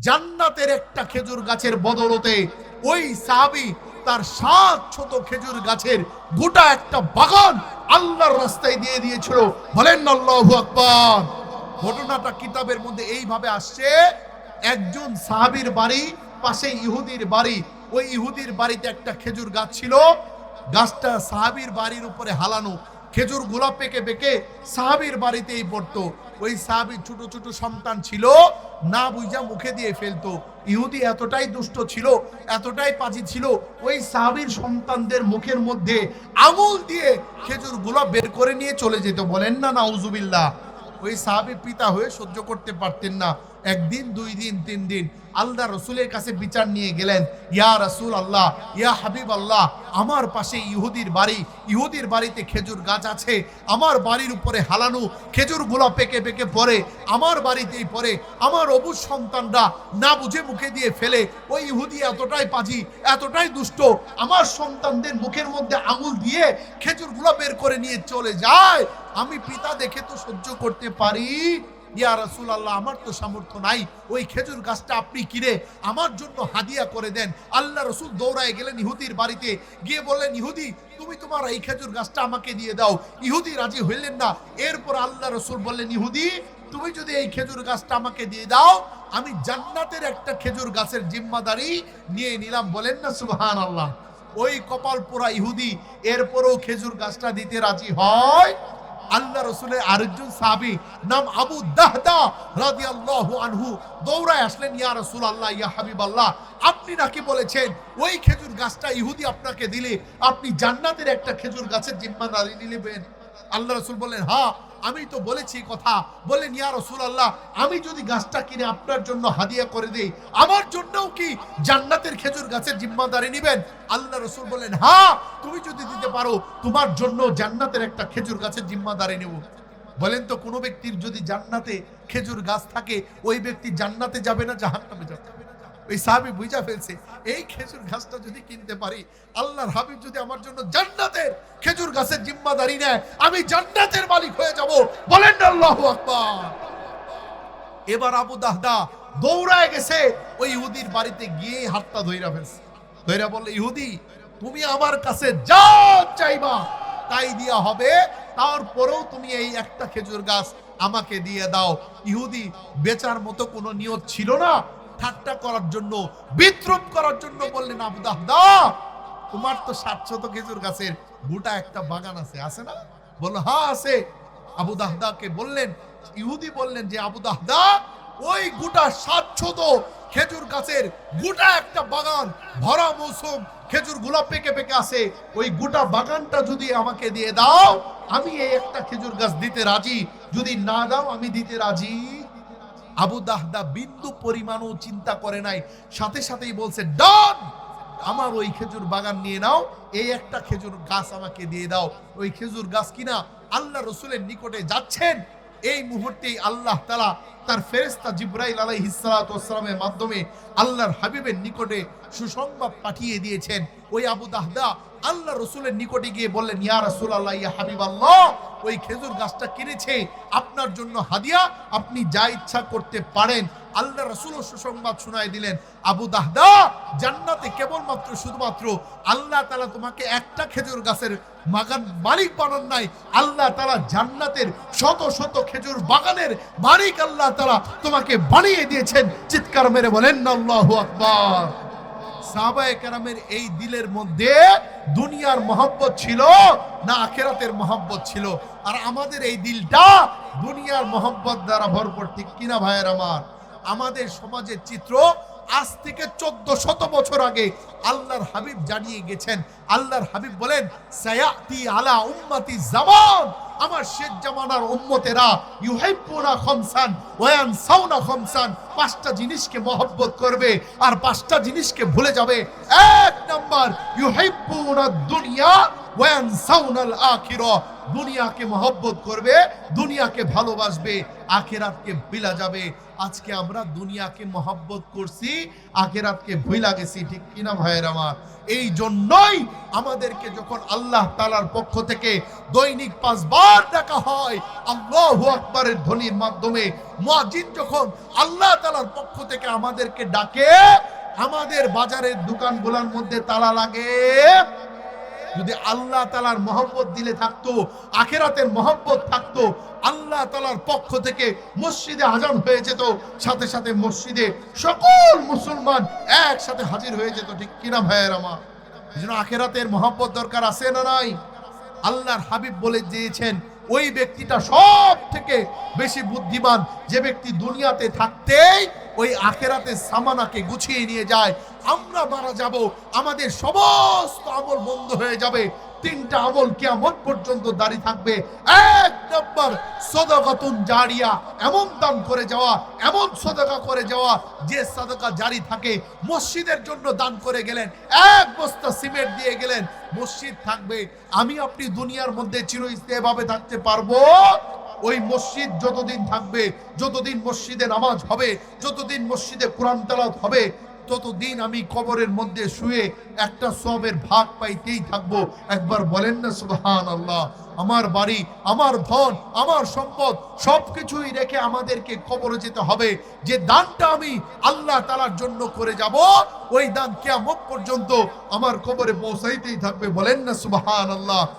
জান্নাতের একটা খেজুর গাছের বদলতে ওই সাহাবী তার 7 ছোট খেজুর গাছের গোটা একটা বাগান আল্লাহর রাস্তায় দিয়ে দিয়েছিল। বলেন আল্লাহু আকবার। ঘটনাটা কিতাবের মধ্যে এইভাবে আসছে, একজন সাহাবীর বাড়ি পাশে ইহুদির বাড়ি, ওই ইহুদির বাড়িতে একটা খেজুর গাছ ছিল, গাছটা সাহাবীর বাড়ির উপরে হালানো, খেজুর গুলা পেকে পেকে সাহাবীর বাড়িতেই পড়তো। ওই সাহাবীর ছোট ছোট সন্তান ছিল, না বুঝা মুখে দিয়ে ফেলতো। ইহুদি এতটাই দুষ্ট ছিল, এতটাই পাজি ছিল, ওই সাহাবীর সন্তানদের মুখের মধ্যে আঙুল দিয়ে খেজুর গুলা বের করে নিয়ে চলে যেত। বলেন না নাউজুবিল্লাহ। ওই সাহাবী পিতা হয়ে সহ্য করতে পারতেন না। একদিন, 2 দিন, 3 দিন আল্লাহ রসুলের কাছে বিচার নিয়ে গেলেন, ইয়া রাসূল আল্লাহ, ইয়া হাবিব আল্লাহ, আমার পাশে ইহুদির বাড়ি, ইহুদির বাড়িতে খেজুর গাছ আছে, আমার বাড়ির উপরে হালানো খেজুর গুলা পেকে পেকে পড়ে, আমার বাড়িতেই পড়ে, আমার অবুঝ সন্তানরা না বুঝে মুখে দিয়ে ফেলে। ওই ইহুদি এতটাই পাজি, এতটাই দুষ্ট, আমার সন্তানদের মুখের মধ্যে আঙুল দিয়ে খেজুর গুলা বের করে নিয়ে চলে যায়। আমি পিতা দেখে তো সহ্য করতে পারি, ইয়া রাসূলুল্লাহ, আমার তো সামর্থ্য নাই, ওই খেজুর গাছটা আপনি কিনে আমার জন্য হাদিয়া করে দেন। আল্লাহ রসুল দৌড়ায় গেলেন ইহুদির বাড়িতে, গিয়ে বললেন, ইহুদি তুমি তোমার এই খেজুর গাছটা আমাকে দিয়ে দাও। ইহুদি রাজি হইলেন না। এরপর আল্লাহ রসুল বললেন, ইহুদি তুমি যদি এই খেজুর গাছটা আমাকে দিয়ে দাও, আমি জান্নাতের একটা খেজুর গাছের জিম্মাদারি নিয়ে নিলাম। বলেন না সুবহানাল্লাহ। ওই কপাল পোড়া ইহুদি এরপরও খেজুর গাছটা দিতে রাজি হয়। আল্লাহ রসুলের আরেকজন সাহাবী নাম আবু দাহদা রাদিয়াল্লাহু আনহু দৌড়ায় আসলেন, ইয়া রাসূলুল্লাহ, ইয়া হাবিবাল্লাহ, আপনি নাকি বলেছেন ওই খেজুর গাছটা ইহুদি আপনাকে দিলে আপনি জান্নাতের একটা খেজুর গাছের জিম্মাদারি নিলেন। আল্লাহ রসুল বললেন, হ্যাঁ আমি তো বলেছি কথা। বললেন, ইয়া রাসূলুল্লাহ, আমি যদি গাছটা কিনে আপনার জন্য হাদিয়া করে দেই, আমার জন্যও কি জান্নাতের খেজুর গাছের জিম্মাদারি নেবেন? আল্লাহ রসুল বললেন, হ্যাঁ তুমি যদি দিতে পারো তোমার জন্য জান্নাতের একটা খেজুর গাছের জিম্মাদারি নেব। বলেন তো, কোনো ব্যক্তির যদি জান্নাতে খেজুর গাছ থাকে, ওই ব্যক্তি জান্নাতে যাবে না জাহান্নামে যাবে? ওই সাহাবী বুঝা ফেলছে, এই খেজুর গাছটা যদি কিনতে পারি, আল্লাহর হাবিব যদি আমার জন্য জান্নাতের খেজুর গাছের জিম্মাদারি নেয়, আমি জান্নাতের মালিক হয়ে যাব। বলেন আল্লাহু আকবার। এবার আবু দাহদা দৌড়ায় গেছে ওই ইহুদির বাড়িতে গিয়ে হাতটা ধইরা ফেলছে। ধইরা বললে, ইহুদি তুমি আমার কাছে যা চাইবা তাই দিয়া হবে, তারপরেও তুমি এই একটা খেজুর গাছ আমাকে দিয়ে দাও। ইহুদি বেচার মতো কোনো নিয়ত ছিল না, ঠাট্টা করার জন্য, বিদ্রুপ করার জন্য বললেন, আবু দাহদা তোমার তো 700 খেজুর গাছের গোটা একটা বাগান আছে, আছে না? বলল, হ্যাঁ আছে। আবু দাহদাকে বললেন, ইহুদি বললেন যে, আবু দাহদা ওই গোটা 700 খেজুর গাছের গোটা একটা বাগান, ভরা মৌসুম খেজুর গুলা পেকে পেকে আছে, ওই গোটা বাগানটা যদি আমাকে দিয়ে দাও, আমি এই একটা খেজুর গাছ দিতে রাজি, যদি না দাও আমি দিতে রাজি। আবু দাহদা বিন্দু পরিমাণও চিন্তা করে নাই, সাথে সাথেই বলছে, ডন, আমার ওই খেজুর বাগান নিয়ে নাও, এই একটা খেজুর গাছ আমাকে দিয়ে দাও। ওই খেজুর গাছ কিনা আল্লাহ রসুলের নিকটে যাচ্ছেন, এই মুহূর্তেই আল্লাহ তাআলা তার ফেরেশতা জিবরাইল আলাইহিস সালাতু ওয়াস সালামের মাধ্যমে আল্লাহর হাবিবের নিকটে সুসংবাদ পাঠিয়ে দিয়েছেন। ওই আবু দাহদা আল্লাহ রসুলের নিকটে গিয়ে বললেন, ইয়া রাসূলুল্লাহ, ইয়া হাবিবাল্লাহ, ওই খেজুর গাছটা কিনেছে আপনার জন্য হাদিয়া, আপনি যা ইচ্ছা করতে পারেন। আল্লাহ রসুল সুসংবাদ শোনায় দিলেন, আবু দাহদা জান্নাতে কেবলমাত্র শুধুমাত্র আল্লাহ তাআলা তোমাকে একটা খেজুর গাছের বাগান মালিক বানান নাই, আল্লাহ তাআলা জান্নাতের শত শত খেজুর বাগানের মালিক আল্লাহ তাআলা তোমাকে বানিয়ে দিয়েছেন। চিৎকার মেরে বলেন আল্লাহু আকবার। সাহাবায়ে কেরামের এই দিলের মধ্যে দুনিয়ার মহব্বত ছিল না আখিরাতের মহব্বত ছিল? আর আমাদের এই দিলটা দুনিয়ার মহব্বত দ্বারা ভরপুর, ঠিক কিনা ভাইয়ের আমার? আমাদের সমাজের চিত্র আজ থেকে 1400 বছর আগে আল্লাহর হাবিব জানিয়ে গেছেন। আল্লাহর হাবিব বলেন, সায়াতি আলা উম্মতি জামান, আমার শেষ জামানার উম্মতেরা ইউহিব্বুনা খামসান ওয়া ইয়ানসাউনা খামসান, 5টা জিনিসকে মহব্বত করবে আর 5টা জিনিসকে ভুলে যাবে। 1 নাম্বার, ইউহিব্বুনা দুনিয়া ওয়া ইয়ানসাউনাল আখিরা, দুনিয়াকে মহব্বত করবে, দুনিয়াকে ভালোবাসবে, আখিরাতকে ভুলা যাবে। আজকে আমরা দুনিয়াকে মহব্বত করছি, আখিরাতকে ভুলা গেছি, ঠিক কিনা ভাইয়ের আমার? এই জন্যই আমাদেরকে যখন আল্লাহ তাআলার পক্ষ থেকে দৈনিক 5 বার ডাকা হয় আল্লাহু আকবারের ধ্বনির মাধ্যমে, মুয়াজ্জিন যখন আল্লাহ তাআলার পক্ষ থেকে আমাদেরকে ডাকে, আমাদের বাজারের দোকানগুলোর মধ্যে তালা লাগে। যদি আল্লাহ তাআলার মহব্বত দিলে থাকতো, আখিরাতের মহব্বত থাকতো, আল্লাহ তাআলার পক্ষ থেকে মসজিদে আজান হয়ে যেত, সাথে সাথে মসজিদে সকল মুসলমান একসাথে হাজির হয়ে যেত, ঠিক কিনা ভাইয়ের আমার? এজন্য আখিরাতের মহব্বত দরকার আছে না নাই? আল্লাহর হাবিব বলে দিয়েছেন, ওই ব্যক্তিটা সব থেকে বেশি বুদ্ধিমান যে ব্যক্তি দুনিয়াতে থাকতেই ওই আখিরাতের সামানাকে গুছিয়ে নিয়ে যায়। আমরা মারা যাব, আমাদের সমস্ত আমল বন্ধ হয়ে যাবে, 3টা আমল কিয়ামত পর্যন্ত দাঁড়িয়ে থাকবে। 1 নম্বর সাদাকাতুন জারিয়া, এমন দান করে যাওয়া, এমন সাদাকা করে যাওয়া যে সাদাকা জারি থাকে। মসজিদের জন্য দান করে গেলেন, 1 বস্তা সিমেন্ট দিয়ে গেলেন, মসজিদ থাকবে। আমি আপনি দুনিয়ার মধ্যে চিরস্থায়ীভাবে থাকতে পারবো? ওই মসজিদ যতদিন থাকবে, যতদিন মসজিদে নামাজ হবে, যতদিন মসজিদে কোরআন তেলাওয়াত হবে, ততদিন আমি কবরের মধ্যে শুয়ে একটা সওয়াবের ভাগ পাইতেই থাকবো। একবার বলেন না সুবহানাল্লাহ। আমার বাড়ি, আমার ধন, আমার সম্পদ সবকিছুই রেখে আমাদেরকে কবরে যেতে হবে। যে দানটা আমি আল্লাহ তাআলার জন্য করে যাব, ওই দান কিয়ামত পর্যন্ত আমার কবরে পৌঁছাইতেই থাকবে। বলেন না সুবহানাল্লাহ।